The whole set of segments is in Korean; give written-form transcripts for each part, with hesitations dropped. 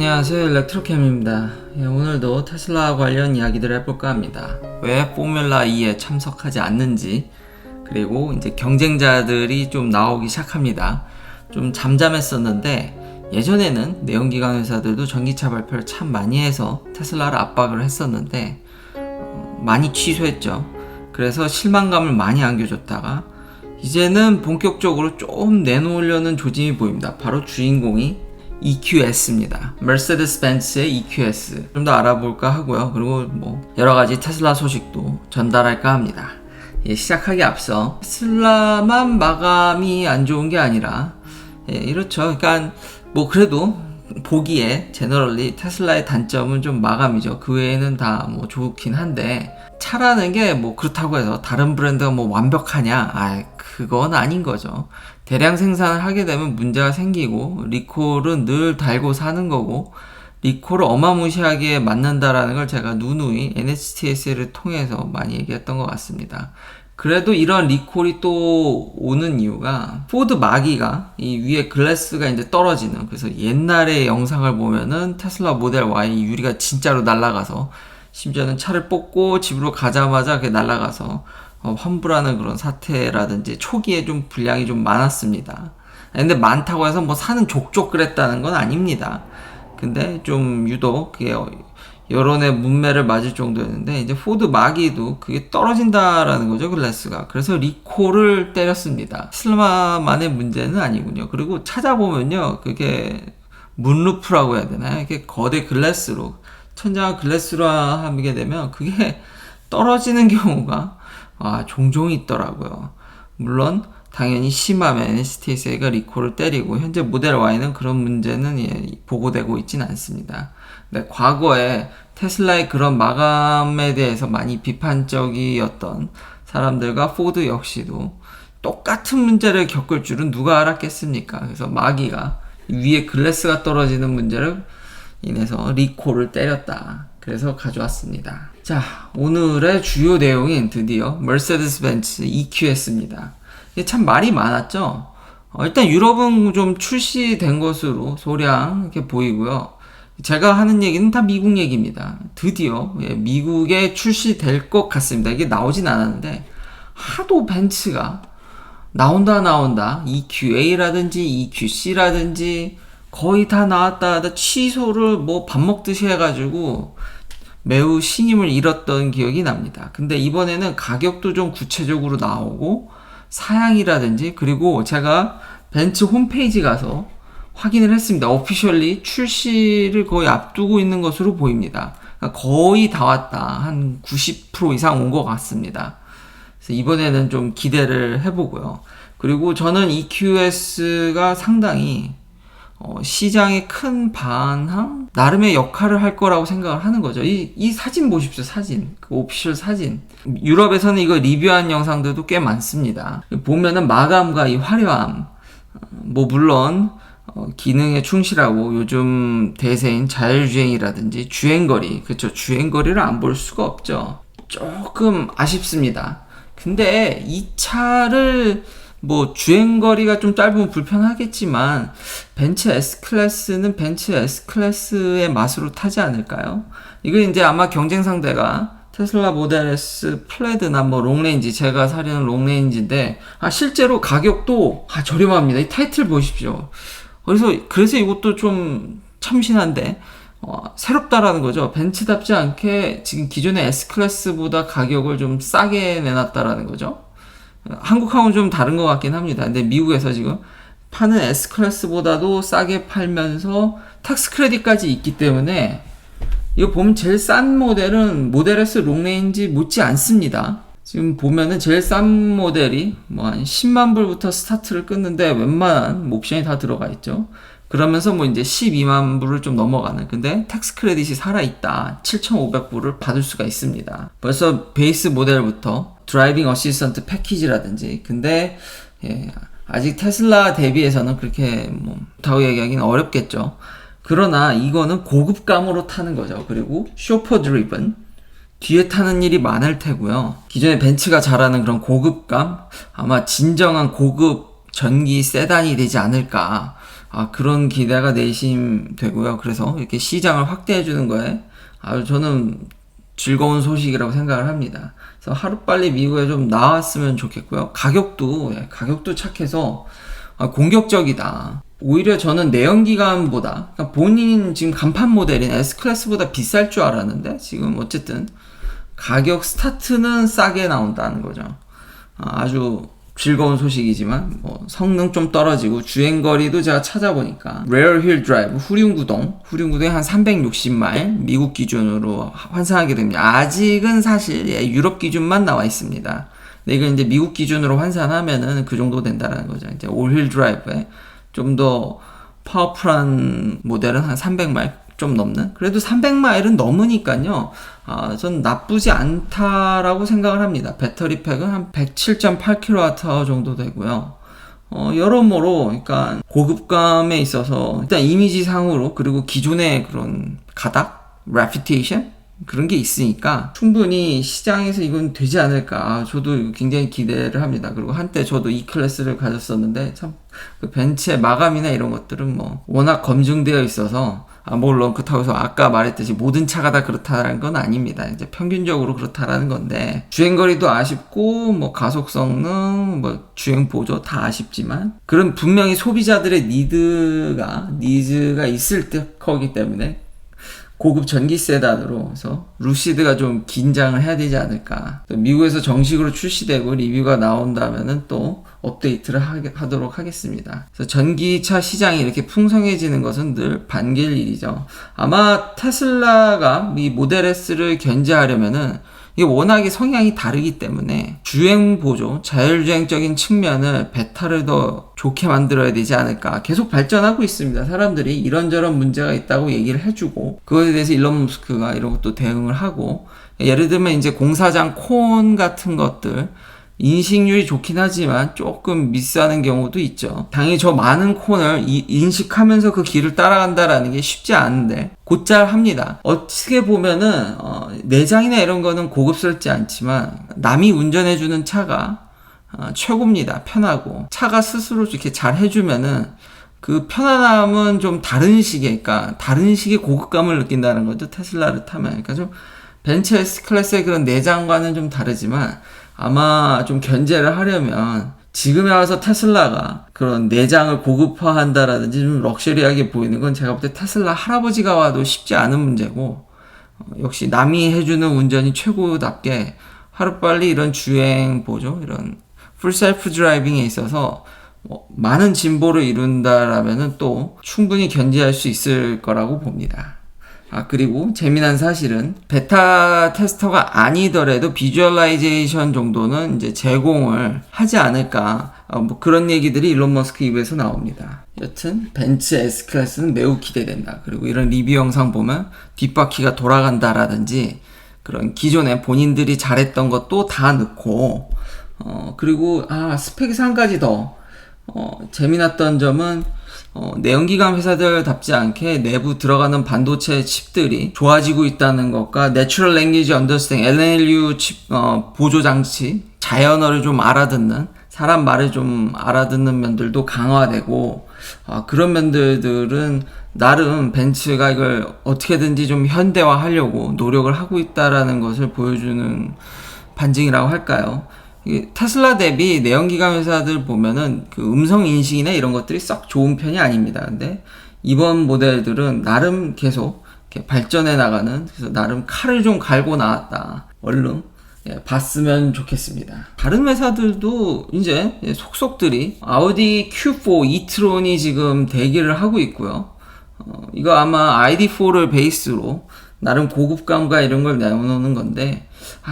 안녕하세요, 일렉트로캠입니다. 오늘도 테슬라 관련 이야기들을 해볼까 합니다. 왜 포뮬라 2에 참석하지 않는지, 그리고 이제 경쟁자들이 좀 나오기 시작합니다. 좀 잠잠했었는데 예전에는 내연기관 회사들도 전기차 발표를 참 많이 해서 테슬라를 압박을 했었는데 많이 취소했죠. 그래서 실망감을 많이 안겨줬다가 이제는 본격적으로 좀 내놓으려는 조짐이 보입니다. 바로 주인공이 EQS입니다. 메르세데스 벤츠의 EQS 좀 더 알아볼까 하고요. 그리고 여러가지 테슬라 소식도 전달할까 합니다. 시작하기 앞서 테슬라만 마감이 안 좋은 게 아니라 이렇죠. 그러니까 그래도 보기에 제너럴리 테슬라의 단점은 좀 마감이죠. 그 외에는 다 좋긴 한데 차라는 게 그렇다고 해서 다른 브랜드가 완벽하냐? 그건 아닌 거죠. 대량 생산을 하게 되면 문제가 생기고 리콜은 늘 달고 사는 거고 리콜을 어마무시하게 맞는다라는 걸 제가 누누이 NHTSA를 통해서 많이 얘기했던 것 같습니다. 그래도 이런 리콜이 또 오는 이유가 포드 마기가 이 위에 글래스가 이제 떨어지는, 그래서 옛날의 영상을 보면은 테슬라 모델 Y 유리가 진짜로 날아가서 심지어는 차를 뽑고 집으로 가자마자 그게 날아가서 환불하는 그런 사태라든지 초기에 좀 분량이 좀 많았습니다. 근데 많다고 해서 사는 족족 그랬다는 건 아닙니다. 근데 좀 유독 그게 여론의 문매를 맞을 정도였는데 이제 포드 마기도 그게 떨어진다라는 거죠, 글래스가. 그래서 리콜을 때렸습니다. 테슬라만의 문제는 아니군요. 그리고 찾아보면요, 그게 문루프라고 해야 되나요? 이렇게 거대 글래스로, 천장을 글래스로 하게 되면 그게 떨어지는 경우가 종종 있더라고요. 물론 당연히 심하면 NHTSA가 리콜을 때리고 현재 모델 Y는 그런 문제는 보고되고 있진 않습니다. 근데 과거에 테슬라의 그런 마감에 대해서 많이 비판적이었던 사람들과 포드 역시도 똑같은 문제를 겪을 줄은 누가 알았겠습니까? 그래서 마기가 위에 글래스가 떨어지는 문제를 인해서 리콜을 때렸다. 그래서 가져왔습니다. 자, 오늘의 주요 내용인 드디어 머세데스 벤츠 EQS입니다. 이게 참 말이 많았죠. 일단 유럽은 좀 출시된 것으로 소량 이렇게 보이고요. 제가 하는 얘기는 다 미국 얘기입니다. 드디어 미국에 출시될 것 같습니다. 이게 나오진 않았는데 하도 벤츠가 나온다 EQA라든지 EQC라든지 거의 다 나왔다 하다 취소를 밥 먹듯이 해가지고 매우 신임을 잃었던 기억이 납니다. 근데 이번에는 가격도 좀 구체적으로 나오고 사양이라든지, 그리고 제가 벤츠 홈페이지 가서 확인을 했습니다. 오피셜리 출시를 거의 앞두고 있는 것으로 보입니다. 거의 다 왔다. 한 90% 이상 온 것 같습니다. 그래서 이번에는 좀 기대를 해보고요. 그리고 저는 EQS가 상당히 시장의 큰 반항? 나름의 역할을 할 거라고 생각을 하는 거죠. 이 사진 보십시오, 사진. 그 오피셜 사진. 유럽에서는 이거 리뷰한 영상들도 꽤 많습니다. 보면은 마감과 이 화려함, 물론, 기능에 충실하고 요즘 대세인 자율주행이라든지 주행거리, 그렇죠. 주행거리를 안 볼 수가 없죠. 조금 아쉽습니다. 근데 이 차를 주행거리가 좀 짧으면 불편하겠지만 벤츠 S클래스는 벤츠 S클래스의 맛으로 타지 않을까요? 이거 이제 아마 경쟁 상대가 테슬라 모델 S 플레드나 롱레인지, 제가 사려는 롱레인지인데 실제로 가격도 저렴합니다. 이 타이틀 보십시오. 그래서 이것도 좀 참신한데 새롭다라는 거죠. 벤츠답지 않게 지금 기존의 S클래스보다 가격을 좀 싸게 내놨다라는 거죠. 한국하고는 좀 다른 것 같긴 합니다. 근데 미국에서 지금 파는 S클래스보다도 싸게 팔면서 텍스 크레딧까지 있기 때문에 이거 보면 제일 싼 모델은 모델 S 롱레인지 못지 않습니다. 지금 보면은 제일 싼 모델이 한 10만 불부터 스타트를 끊는데 웬만한 옵션이 다 들어가 있죠. 그러면서 이제 12만 불을 좀 넘어가는, 근데 텍스 크레딧이 살아있다. 7,500불을 받을 수가 있습니다. 벌써 베이스 모델부터 드라이빙 어시스턴트 패키지라든지, 근데 아직 테슬라 대비해서는 그렇게 좋다고 얘기하기는 어렵겠죠. 그러나 이거는 고급감으로 타는 거죠. 그리고 쇼퍼 드리븐, 뒤에 타는 일이 많을 테고요. 기존에 벤츠가 잘하는 그런 고급감, 아마 진정한 고급 전기 세단이 되지 않을까. 그런 기대가 내심되고요. 그래서 이렇게 시장을 확대해 주는 거에 아주 저는 즐거운 소식이라고 생각을 합니다. 그래서 하루빨리 미국에 좀 나왔으면 좋겠고요. 가격도 착해서 공격적이다. 오히려 저는 내연기관보다, 그러니까 본인 지금 간판 모델인 S클래스보다 비쌀 줄 알았는데, 지금 어쨌든 가격 스타트는 싸게 나온다는 거죠. 아주 즐거운 소식이지만 성능 좀 떨어지고 주행거리도 제가 찾아보니까 레어 힐 드라이브 후륜구동에 한 360마일 미국 기준으로 환산하게 됩니다. 아직은 사실 유럽 기준만 나와 있습니다. 근데 이거 이제 미국 기준으로 환산하면은 그 정도 된다라는 거죠. 이제 올 휠 드라이브에 좀 더 파워풀한 모델은 한 300마일 좀 넘는? 그래도 300마일은 넘으니까요. 전 나쁘지 않다라고 생각을 합니다. 배터리 팩은 한 107.8kWh 정도 되고요. 여러모로, 그러니까 고급감에 있어서 일단 이미지상으로 그리고 기존의 그런 가닥, 레퓨테이션 그런 게 있으니까 충분히 시장에서 이건 되지 않을까. 저도 굉장히 기대를 합니다. 그리고 한때 저도 이 클래스를 가졌었는데 참 그 벤츠의 마감이나 이런 것들은 워낙 검증되어 있어서 물론 그렇다고 해서 아까 말했듯이 모든 차가 다 그렇다는 건 아닙니다. 이제 평균적으로 그렇다라는 건데 주행거리도 아쉽고 가속 성능, 주행 보조 다 아쉽지만 그런 분명히 소비자들의 니즈가 있을 거기 때문에 고급 전기 세단으로 해서 루시드가 좀 긴장을 해야 되지 않을까. 또 미국에서 정식으로 출시되고 리뷰가 나온다면은 또 업데이트를 하도록 하겠습니다. 그래서 전기차 시장이 이렇게 풍성해지는 것은 늘 반길 일이죠. 아마 테슬라가 이 모델 S를 견제하려면은 이게 워낙에 성향이 다르기 때문에 주행 보조, 자율주행적인 측면을 베타를 더 좋게 만들어야 되지 않을까. 계속 발전하고 있습니다. 사람들이 이런저런 문제가 있다고 얘기를 해주고 그것에 대해서 일론 머스크가 이런 것도 대응을 하고, 예를 들면 이제 공사장 콘 같은 것들 인식률이 좋긴 하지만 조금 미스하는 경우도 있죠. 당연히 저 많은 콘을 인식하면서 그 길을 따라간다라는 게 쉽지 않은데 곧잘 합니다. 어떻게 보면은 내장이나 이런 거는 고급스럽지 않지만 남이 운전해주는 차가 최고입니다. 편하고 차가 스스로 이렇게 잘 해주면은 그 편안함은 좀 다른 식의 고급감을 느낀다는 거죠. 테슬라를 타면. 그러니까 좀 벤츠 S 클래스의 그런 내장과는 좀 다르지만 아마 좀 견제를 하려면 지금에 와서 테슬라가 그런 내장을 고급화한다라든지 좀 럭셔리하게 보이는 건 제가 볼 때 테슬라 할아버지가 와도 쉽지 않은 문제고, 역시 남이 해주는 운전이 최고답게 하루빨리 이런 주행 보조, 이런 풀 셀프 드라이빙에 있어서 많은 진보를 이룬다라면은 또 충분히 견제할 수 있을 거라고 봅니다. 그리고 재미난 사실은 베타 테스터가 아니더라도 비주얼라이제이션 정도는 이제 제공을 하지 않을까, 그런 얘기들이 일론 머스크 입에서 나옵니다. 여튼 벤츠 S 클래스는 매우 기대된다. 그리고 이런 리뷰 영상 보면 뒷바퀴가 돌아간다라든지 그런 기존에 본인들이 잘했던 것도 다 넣고, 그리고 스펙에서 한 가지 더 재미났던 점은 내연기관 회사들답지 않게 내부 들어가는 반도체 칩들이 좋아지고 있다는 것과 Natural Language Understanding, NLU 칩 보조 장치, 자연어를 좀 알아듣는, 사람 말을 좀 알아듣는 면들도 강화되고, 그런 면들은 나름 벤츠가 이걸 어떻게든지 좀 현대화하려고 노력을 하고 있다라는 것을 보여주는 반증이라고 할까요? 테슬라 대비 내연기관 회사들 보면은 그 음성 인식이나 이런 것들이 썩 좋은 편이 아닙니다. 근데 이번 모델들은 나름 계속 이렇게 발전해 나가는, 그래서 나름 칼을 좀 갈고 나왔다. 얼른 봤으면 좋겠습니다. 다른 회사들도 이제 속속들이 아우디 Q4 e-tron이 지금 대기를 하고 있고요. 이거 아마 ID4를 베이스로 나름 고급감과 이런 걸 내놓는 건데,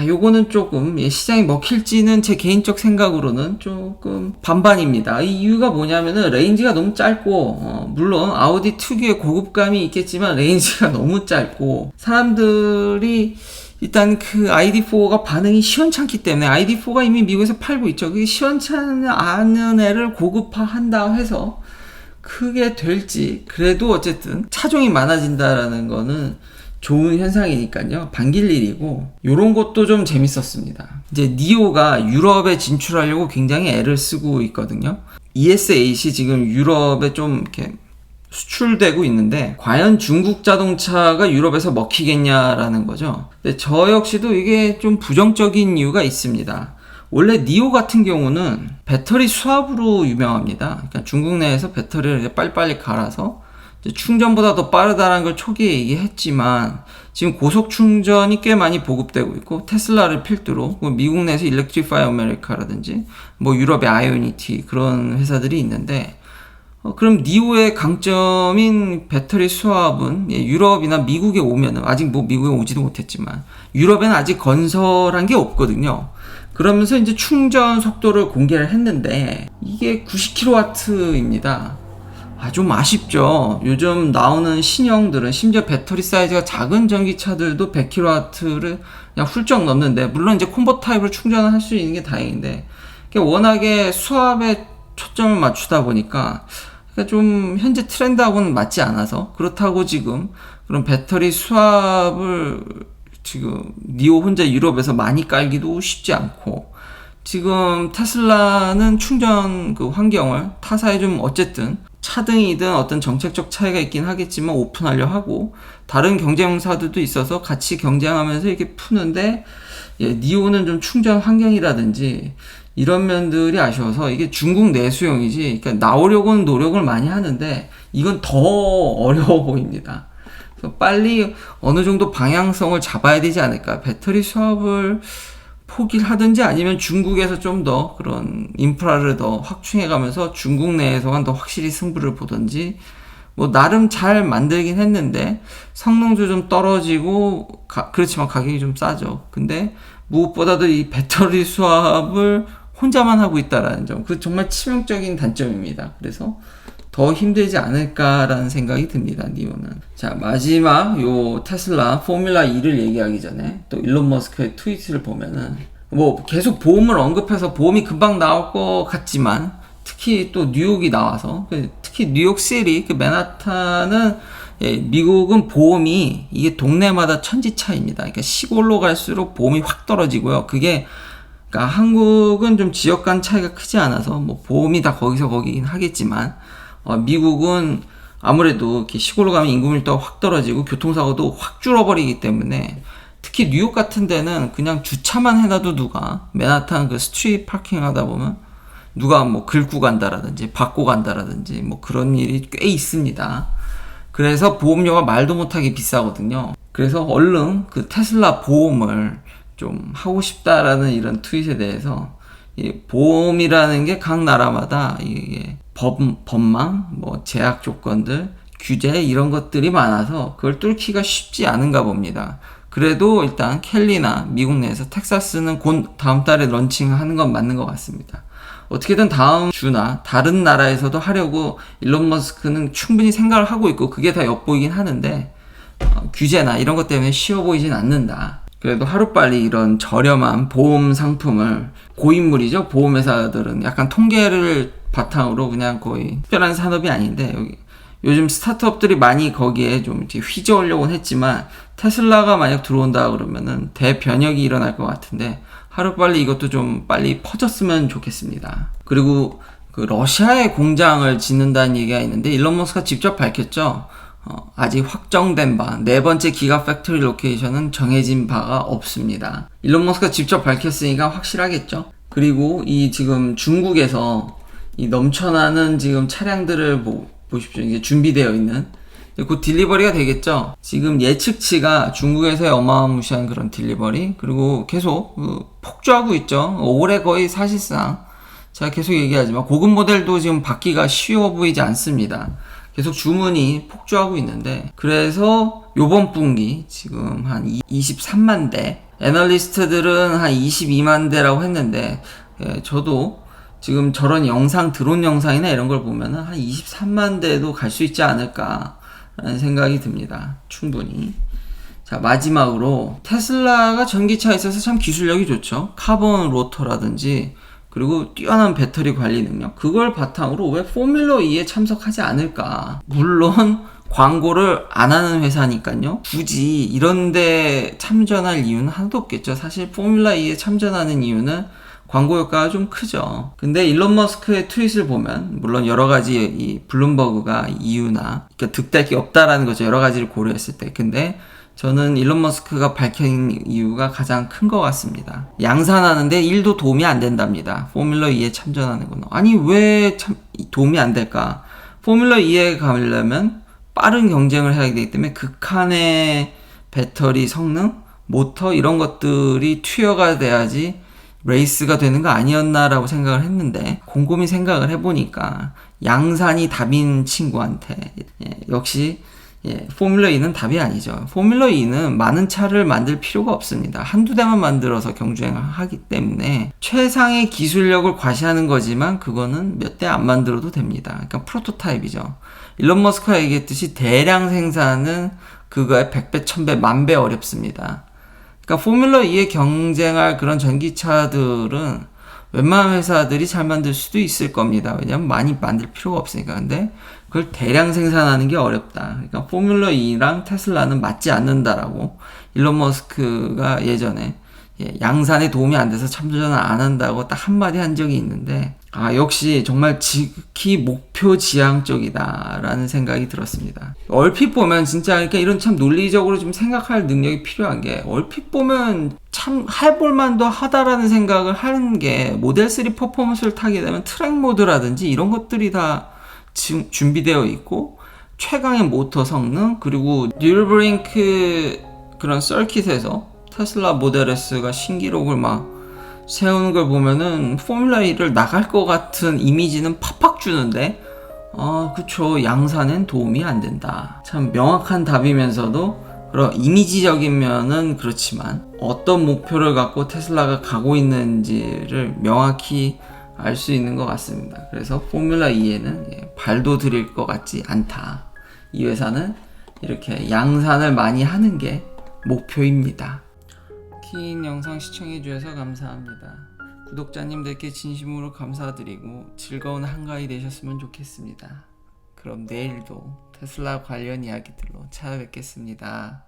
요거는 조금 시장이 먹힐지는 제 개인적 생각으로는 조금 반반입니다. 이 이유가 뭐냐면은 레인지가 너무 짧고, 물론 아우디 특유의 고급감이 있겠지만 레인지가 너무 짧고, 사람들이 일단 그 ID4가 반응이 시원찮기 때문에, ID4가 이미 미국에서 팔고 있죠. 그게 시원찮지 않은 애를 고급화한다 해서 크게 될지, 그래도 어쨌든 차종이 많아진다라는 거는 좋은 현상이니까요. 반길 일이고, 요런 것도 좀 재밌었습니다. 이제 니오가 유럽에 진출하려고 굉장히 애를 쓰고 있거든요. ES8이 지금 유럽에 좀 이렇게 수출되고 있는데 과연 중국 자동차가 유럽에서 먹히겠냐라는 거죠. 근데 저 역시도 이게 좀 부정적인 이유가 있습니다. 원래 니오 같은 경우는 배터리 수압으로 유명합니다. 그러니까 중국 내에서 배터리를 빨리빨리 갈아서 충전보다 더 빠르다는 걸 초기에 얘기했지만 지금 고속 충전이 꽤 많이 보급되고 있고 테슬라를 필두로 미국 내에서 일렉트리파이 아메리카라든지 뭐 유럽의 아이오니티 그런 회사들이 있는데 그럼 니오의 강점인 배터리 수압은 유럽이나 미국에 오면은 아직 뭐 미국에 오지도 못했지만 유럽에는 아직 건설한 게 없거든요. 그러면서 이제 충전 속도를 공개를 했는데 이게 90kW입니다. 좀 아쉽죠. 요즘 나오는 신형들은 심지어 배터리 사이즈가 작은 전기차들도 100kW를 그냥 훌쩍 넘는데 물론 이제 콤보 타입으로 충전을 할 수 있는 게 다행인데 워낙에 수압에 초점을 맞추다 보니까 좀 현재 트렌드하고는 맞지 않아서 그렇다고 지금 그런 배터리 수압을 지금 니오 혼자 유럽에서 많이 깔기도 쉽지 않고 지금 테슬라는 충전 그 환경을 타사에 좀 어쨌든 차등이든 어떤 정책적 차이가 있긴 하겠지만 오픈하려 하고 다른 경쟁사들도 있어서 같이 경쟁하면서 이렇게 푸는데 니오는 좀 충전 환경이라든지 이런 면들이 아쉬워서 이게 중국 내수용이지 그러니까 나오려고는 노력을 많이 하는데 이건 더 어려워 보입니다. 그래서 빨리 어느 정도 방향성을 잡아야 되지 않을까. 배터리 수압을 포기를 하든지 아니면 중국에서 좀 더 그런 인프라를 더 확충해 가면서 중국 내에서만 더 확실히 승부를 보든지 뭐 나름 잘 만들긴 했는데 성능도 좀 떨어지고 그렇지만 가격이 좀 싸죠. 근데 무엇보다도 이 배터리 수압을 혼자만 하고 있다라는 점, 그 정말 치명적인 단점입니다. 그래서 더 힘들지 않을까라는 생각이 듭니다. 니오는. 자, 마지막 요 테슬라 포뮬라 2를 얘기하기 전에 또 일론 머스크의 트위트를 보면은 뭐 계속 보험을 언급해서 보험이 금방 나올 것 같지만 특히 또 뉴욕이 나와서 특히 뉴욕시티 그 맨하탄은 미국은 보험이 이게 동네마다 천지 차이입니다. 그러니까 시골로 갈수록 보험이 확 떨어지고요. 그게 그러니까 한국은 좀 지역 간 차이가 크지 않아서 뭐 보험이 다 거기서 거기긴 하겠지만 미국은 아무래도 이렇게 시골로 가면 인구 밀도가 확 떨어지고 교통사고도 확 줄어버리기 때문에 특히 뉴욕 같은 데는 그냥 주차만 해놔도 누가 맨하탄 그 스트리트 파킹 하다 보면 누가 뭐 긁고 간다라든지 받고 간다라든지 뭐 그런 일이 꽤 있습니다. 그래서 보험료가 말도 못하게 비싸거든요. 그래서 얼른 그 테슬라 보험을 좀 하고 싶다라는 이런 트윗에 대해서 이 보험이라는 게 각 나라마다 이게 법망, 뭐 제약 조건들, 규제 이런 것들이 많아서 그걸 뚫기가 쉽지 않은가 봅니다. 그래도 일단 캘리나 미국 내에서 텍사스는 곧 다음 달에 런칭하는 건 맞는 것 같습니다. 어떻게든 다음 주나 다른 나라에서도 하려고 일론 머스크는 충분히 생각을 하고 있고 그게 다 엿보이긴 하는데 규제나 이런 것 때문에 쉬워 보이진 않는다. 그래도 하루빨리 이런 저렴한 보험 상품을 고인물이죠. 보험회사들은 약간 통계를 바탕으로 그냥 거의 특별한 산업이 아닌데 요즘 스타트업들이 많이 거기에 좀 휘저으려고 했지만 테슬라가 만약 들어온다 그러면은 대변혁이 일어날 것 같은데 하루빨리 이것도 좀 빨리 퍼졌으면 좋겠습니다. 그리고 그 러시아에 공장을 짓는다는 얘기가 있는데 일론 머스크가 직접 밝혔죠. 아직 확정된 바 네 번째 기가 팩토리 로케이션은 정해진 바가 없습니다. 일론 머스크가 직접 밝혔으니까 확실하겠죠. 그리고 이 지금 중국에서 이 넘쳐나는 지금 차량들을 보십시오. 이게 준비되어 있는 곧 딜리버리가 되겠죠. 지금 예측치가 중국에서의 어마무시한 그런 딜리버리 그리고 계속 폭주하고 있죠. 올해 거의 사실상 제가 계속 얘기하지만 고급 모델도 지금 받기가 쉬워 보이지 않습니다. 계속 주문이 폭주하고 있는데 그래서 요번 분기 지금 한 23만 대 애널리스트들은 한 22만 대라고 했는데 저도 지금 저런 영상 드론 영상이나 이런 걸 보면은 한 23만 대도 갈 수 있지 않을까라는 생각이 듭니다. 충분히. 자, 마지막으로 테슬라가 전기차에 있어서 참 기술력이 좋죠. 카본 로터라든지 그리고 뛰어난 배터리 관리 능력 그걸 바탕으로 왜 포뮬러 2에 참석하지 않을까. 물론 광고를 안 하는 회사니까요 굳이 이런데 참전할 이유는 하나도 없겠죠. 사실 포뮬러 2에 참전하는 이유는 광고 효과가 좀 크죠. 근데 일론 머스크의 트윗을 보면 물론 여러 가지 이 블룸버그가 이유나 그러니까 득될 게 없다라는 거죠. 여러 가지를 고려했을 때. 근데 저는 일론 머스크가 밝힌 이유가 가장 큰 것 같습니다. 양산하는데 1도 도움이 안 된답니다. 포뮬러 2에 참전하는 건. 아니 왜 도움이 안 될까? 포뮬러 2에 가려면 빠른 경쟁을 해야 되기 때문에 극한의 배터리 성능, 모터 이런 것들이 투여가 돼야지 레이스가 되는 거 아니었나라고 생각을 했는데 곰곰이 생각을 해보니까 양산이 답인 친구한테 역시 포뮬러 2는 답이 아니죠. 포뮬러 2는 많은 차를 만들 필요가 없습니다. 한두 대만 만들어서 경주행을 하기 때문에 최상의 기술력을 과시하는 거지만 그거는 몇 대 안 만들어도 됩니다. 그러니까 프로토타입이죠. 일론 머스크가 얘기했듯이 대량 생산은 그거의 100배, 1000배, 10,000배 어렵습니다. 그러니까 포뮬러 2에 경쟁할 그런 전기차들은 웬만한 회사들이 잘 만들 수도 있을 겁니다. 왜냐면 많이 만들 필요가 없으니까. 근데 그걸 대량 생산하는 게 어렵다. 그러니까 포뮬러 2랑 테슬라는 맞지 않는다라고 일론 머스크가 예전에 양산에 도움이 안 돼서 참전을 안 한다고 딱 한마디 한 적이 있는데 역시 정말 지극히 목표 지향적이다라는 생각이 들었습니다. 얼핏 보면 진짜 그러니까 이런 참 논리적으로 좀 생각할 능력이 필요한 게 얼핏 보면 참 해볼만도 하다라는 생각을 하는 게 모델 3 퍼포먼스를 타게 되면 트랙 모드라든지 이런 것들이 다 지금 준비되어 있고 최강의 모터 성능 그리고 뉴럴링크 그런 서킷에서 테슬라 모델 S가 신기록을 막 세우는 걸 보면은 포뮬러 1을 나갈 것 같은 이미지는 팍팍 주는데 그쵸, 양산엔 도움이 안 된다. 참 명확한 답이면서도 그런 이미지적인 면은 그렇지만 어떤 목표를 갖고 테슬라가 가고 있는지를 명확히 알 수 있는 것 같습니다. 그래서 포뮬러 2에는 발도 들일 것 같지 않다. 이 회사는 이렇게 양산을 많이 하는 게 목표입니다. 긴 영상 시청해주셔서 감사합니다. 구독자님들께 진심으로 감사드리고 즐거운 한가위 되셨으면 좋겠습니다. 그럼 내일도 테슬라 관련 이야기들로 찾아뵙겠습니다.